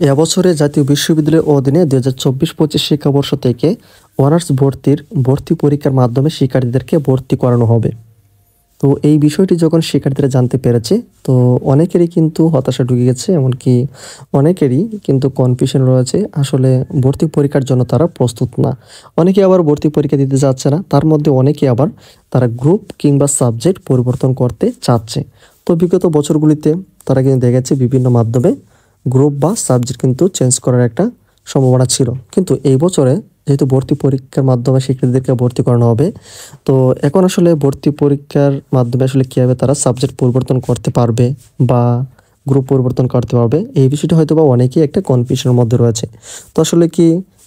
এবছরে জাতীয় বিশ্ববিদ্যালয়ের অধীনে 2024-25 শিক্ষাবর্ষ থেকে অনার্স ভর্তি পরীক্ষার মাধ্যমে শিক্ষার্থীদেরকে ভর্তি করানো হবে। তো এই বিষয়টি যখন শিক্ষার্থীরা জানতে পেরেছে, তো অনেকেরই কিন্তু হতাশা ঢুকে গেছে, এমনকি অনেকেরই কিন্তু কনফিউশন রয়েছে। আসলে ভর্তি পরীক্ষার জন্য তারা প্রস্তুত না। অনেকে আবার ভর্তি পরীক্ষা দিতে চাচ্ছে না। তার মধ্যে অনেকে আবার তারা গ্রুপ কিংবা সাবজেক্ট পরিবর্তন করতে চাচ্ছে। তো বিগত বছরগুলিতে তারা কিন্তু দেখেছে বিভিন্ন মাধ্যমে গ্রুপ বা সাবজেক্ট কিন্তু চেঞ্জ করার একটা সম্ভাবনা ছিল। কিন্তু এই বছরে যেহেতু ভর্তি পরীক্ষার মাধ্যমে শিক্ষার্থীদেরকে ভর্তি করানো হবে, তো এখন আসলে ভর্তি পরীক্ষার মাধ্যমে আসলে কীভাবে তারা সাবজেক্ট পরিবর্তন করতে পারবে বা গ্রুপ পরিবর্তন করতে পারবে, এই বিষয়টি হয়তো বা অনেকেই একটা কনফিউশনের মধ্যে রয়েছে। তো আসলে কি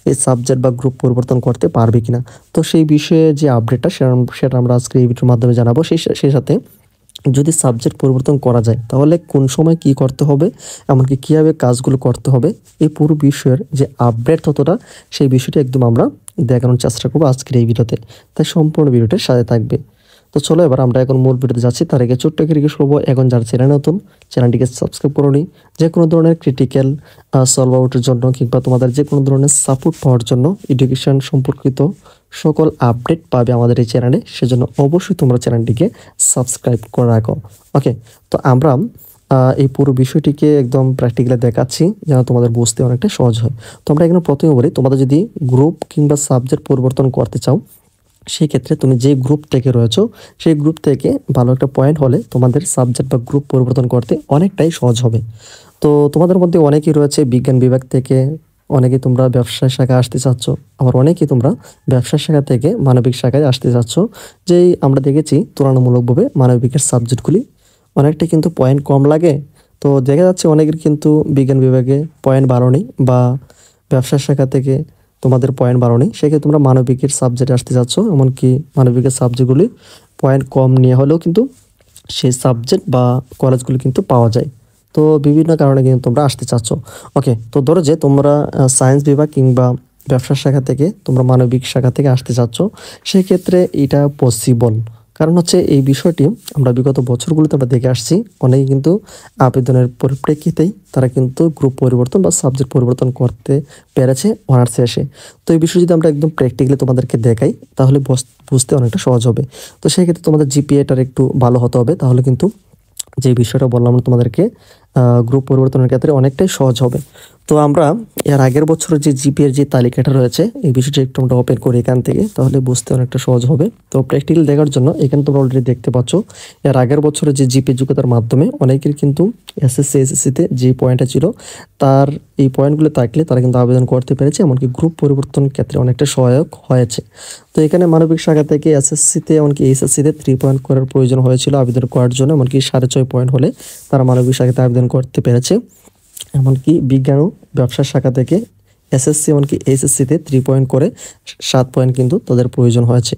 এই সাবজেক্ট বা গ্রুপ পরিবর্তন করতে পারবে কিনা, তো সেই বিষয়ে যে আপডেটটা সেটা আমরা আজকে এই ভিডিওর মাধ্যমে জানাবো। সেই সাথে যদি সাবজেক্ট পরিবর্তন করা যায় তাহলে কোন সময় কি করতে হবে, এমনকি কীভাবে কাজগুলো করতে হবে, এই পুরো বিষয়ের যে আপডেট ততটা সেই বিষয়টি একদম আমরা দেখানোর চেষ্টা করবো আজকের এই ভিডিওতে। তাই সম্পূর্ণ ভিডিওটার সাথে থাকবে। তো চলো এবার আমরা এখন মূল ভিডিওতে যাচ্ছি। তার আগে ছোট্ট করে রিকোয়েস্ট করবো, এখন যারা চ্যানেল নতুন, চ্যানেলটিকে সাবস্ক্রাইব করে নিই। যে কোনো ধরনের ক্রিটিক্যাল সলভ আউটের জন্য কিংবা তোমাদের যে কোনো ধরনের সাপোর্ট পাওয়ার জন্য, এডুকেশন সম্পর্কিত সকল আপডেট পাবে আমাদের এই চ্যানেলে। সেজন্য অবশ্যই তোমরা চ্যানেলটিকে সাবস্ক্রাইব করে রাখো। ওকে, তো আমরা এই পুরো বিষয়টিকে একদম প্র্যাকটিক্যালি দেখাচ্ছি যেন তোমাদের বুঝতে অনেকটা সহজ হয়। তো আমরা এখানে প্রথমে বলি, তোমাদের যদি গ্রুপ কিংবা সাবজেক্ট পরিবর্তন করতে চাও, সেই ক্ষেত্রে তুমি যে গ্রুপ থেকে রয়েছো সেই গ্রুপ থেকে ভালো একটা পয়েন্ট হলে তোমাদের সাবজেক্ট বা গ্রুপ পরিবর্তন করতে অনেকটাই সহজ হবে। তো তোমাদের মধ্যে অনেকেই রয়েছে বিজ্ঞান বিভাগ থেকে, অনেকেই তোমরা ব্যবসা শাখায় আসতে চাচ্ছ, আবার অনেকেই তোমরা ব্যবসা শাখা থেকে মানবিক শাখায় আসতে চাচ্ছ। যেই আমরা দেখেছি তুলনামূলকভাবে মানবিকের সাবজেক্টগুলি অনেকটা কিন্তু পয়েন্ট কম লাগে। তো দেখা যাচ্ছে অনেকের কিন্তু বিজ্ঞান বিভাগে পয়েন্ট ভালো নেই বা ব্যবসা শাখা থেকে তোমাদের পয়েন্ট ভালো নেই, সেক্ষেত্রে তোমরা মানবিকের সাবজেক্টে আসতে চাচ্ছ। এমনকি মানবিকের সাবজেক্টগুলি পয়েন্ট কম নিয়ে হলেও কিন্তু সেই সাবজেক্ট বা কলেজগুলি কিন্তু পাওয়া যায়। তো বিভিন্ন কারণে কিন্তু তোমরা আসতে চাচ্ছ। ওকে, তো ধরো যে তোমরা সায়েন্স বিভাগ কিংবা ব্যবসা শাখা থেকে তোমরা মানবিক শাখা থেকে আসতে চাচ্ছ, সেক্ষেত্রে এটা পসিবল। কারণ হচ্ছে এই বিষয়টি আমরা বিগত বছরগুলোতে আমরা দেখে আসছি, অনেকে কিন্তু আবেদনের পরিপ্রেক্ষিতেই তারা কিন্তু গ্রুপ পরিবর্তন বা সাবজেক্ট পরিবর্তন করতে পেরেছে অনার্সে এসে। তো এই বিষয় যদি আমরা একদম প্র্যাকটিক্যালি তোমাদেরকে দেখাই তাহলে বুঝতে অনেকটা সহজ হবে। তো সেই ক্ষেত্রে তোমাদের জিপিএটার একটু ভালো হতে হবে, তাহলে কিন্তু যে বিষয়টা বললাম তোমাদেরকে গ্রুপ পরিবর্তনের ক্ষেত্রে অনেকটাই সহজ হবে। তো আমরা এর আগের বছরের যে জিপিএর যে তালিকাটা রয়েছে এই বিষয়টা একটু আমরা ওপেন করি এখান থেকে, তাহলে বুঝতে অনেকটা সহজ হবে। তো প্র্যাকটিক্যাল দেখার জন্য এখানে তোমরা অলরেডি দেখতে পাচ্ছ এর আগের বছরের যে জিপিএ যোগ্যতার মাধ্যমে অনেকের কিন্তু এসএসসিতে যে পয়েন্টটা ছিল তার এই পয়েন্টগুলো থাকলে তারা কিন্তু আবেদন করতে পেরেছে, এমনকি গ্রুপ পরিবর্তন ক্ষেত্রে অনেকটা সহায়ক হয়েছে। তো এখানে মানবিক শাখা থেকে এসএসসিতে এমনকি এইচএসসিতে 3 পয়েন্ট করার প্রয়োজন হয়েছিল আবেদন করার জন্য, এমনকি 6.5 পয়েন্ট হলে তারা মানবিক শাখাতে আবেদন করতে পেরেছে। এমনকি বিজ্ঞান ও ব্যবসা শাখা থেকে এসএসসি এমনকি এইচএসসিতে 3 পয়েন্ট করে 7 পয়েন্ট কিন্তু তাদের প্রয়োজন হয়েছে।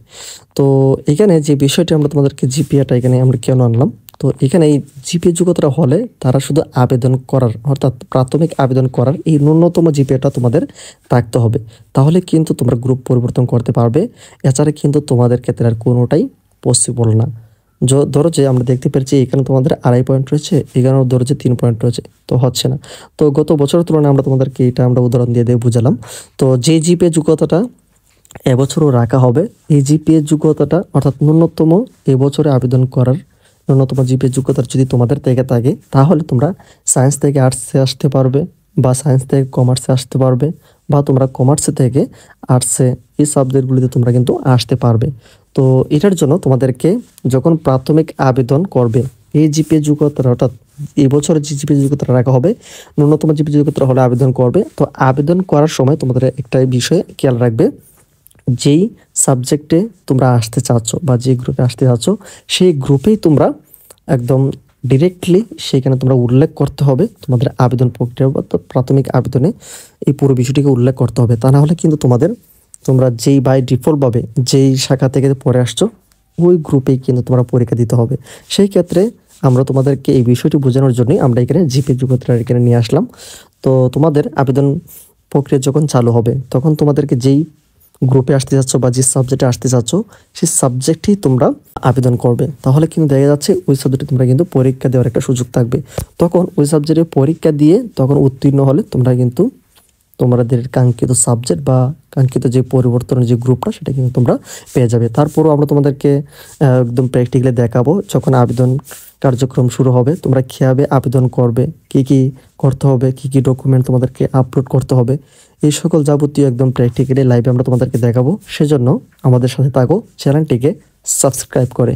তো এখানে যে বিষয়টি আমরা তোমাদেরকে জিপিএটা এখানে আমরা কেন আনলাম, তো এখানে এই জিপিএ যোগ্যতাটা হলে তারা শুধু আবেদন করার অর্থাৎ প্রাথমিক আবেদন করার এই ন্যূনতম জিপিএটা তোমাদের থাকতে হবে, তাহলে কিন্তু তোমরা গ্রুপ পরিবর্তন করতে পারবে। এছাড়া কিন্তু তোমাদের ক্ষেত্রে আর কোনোটাই পসিবল না। ধরো যে আমরা দেখতে পেরেছি এখানে তোমাদের 2.5 পয়েন্ট রয়েছে, এখানেও ধরো যে 3 পয়েন্ট রয়েছে, তো হচ্ছে না। তো গত বছরের তুলনায় আমরা তোমাদেরকে এটা আমরা উদাহরণ দিয়ে বুঝালাম। তো যে জিপিএ যোগ্যতাটা এবছরও রাখা হবে, এই জিপিএ যোগ্যতাটা অর্থাৎ ন্যূনতম এবছরে আবেদন করার ন্যূনতম জিপিএ যোগ্যতা যদি তোমাদের থেকে থাকে তাহলে তোমরা সায়েন্স থেকে আর্টসে আসতে পারবে বা সায়েন্স থেকে কমার্সে আসতে পারবে বা তোমরা কমার্সে থেকে আর্টসে এই সাবজেক্টগুলিতে তোমরা কিন্তু আসতে পারবে। তো এটার জন্য তোমাদেরকে যখন প্রাথমিক আবেদন করবে এই জিপিএ যোগ্যতা অর্থাৎ এই বছরের যে জিপিএ যোগ্যতা রাখা হবে ন্যূনতম জিপিএ যোগ্যতা হলে আবেদন করবে। তো আবেদন করার সময় তোমাদের একটা বিষয়ে খেয়াল রাখবে, যেই সাবজেক্টে তোমরা আসতে চাচ্ছ বা যে গ্রুপে আসতে চাচ্ছ সেই গ্রুপেই তোমরা একদম ডিরেক্টলি সেখানে তোমরা উল্লেখ করতে হবে তোমাদের আবেদন প্রক্রিয়া প্রাথমিক আবেদনে এই পুরো বিষয়টিকে উল্লেখ করতে হবে। তা না হলে কিন্তু তোমরা যেই বাই ডিফল্টভাবে যেই শাখা থেকে পড়ে আসছো ওই গ্রুপেই কিন্তু তোমরা পরীক্ষা দিতে হবে। সেই ক্ষেত্রে আমরা তোমাদেরকে এই বিষয়টি বোঝানোর জন্যই আমরা এখানে জিপিএ যোগ্যতা এখানে নিয়ে আসলাম। তো তোমাদের আবেদন প্রক্রিয়া যখন চালু হবে তখন তোমাদেরকে যেই গ্রুপে আসতে যাচ্ছ বা যে সাবজেক্টে আসতে যাচ্ছ সেই সাবজেক্টেই তোমরা আবেদন করবে। তাহলে কিন্তু দেখা যাচ্ছে ওই সাবজেক্টে তোমরা কিন্তু পরীক্ষা দেওয়ার একটা সুযোগ থাকবে। তখন ওই সাবজেক্টে পরীক্ষা দিয়ে তখন উত্তীর্ণ হলে তোমরা কিন্তু তোমাদের কাঙ্ক্ষিত সাবজেক্ট বা কাঙ্ক্ষিত যে পরিবর্তনের যে গ্রুপটা সেটা কিন্তু তোমরা পেয়ে যাবে। তারপরও আমরা তোমাদেরকে একদম প্র্যাকটিক্যালি দেখাবো যখন আবেদন কার্যক্রম শুরু হবে তোমরা কীভাবে আবেদন করবে, কি কি করতে হবে, কি কি ডকুমেন্ট তোমাদেরকে আপলোড করতে হবে, এই সকল যাবতীয় একদম প্র্যাকটিক্যালি লাইভে আমরা তোমাদেরকে দেখাবো। সেজন্য আমাদের সাথে থাকো, চ্যানেলটিকে সাবস্ক্রাইব করে।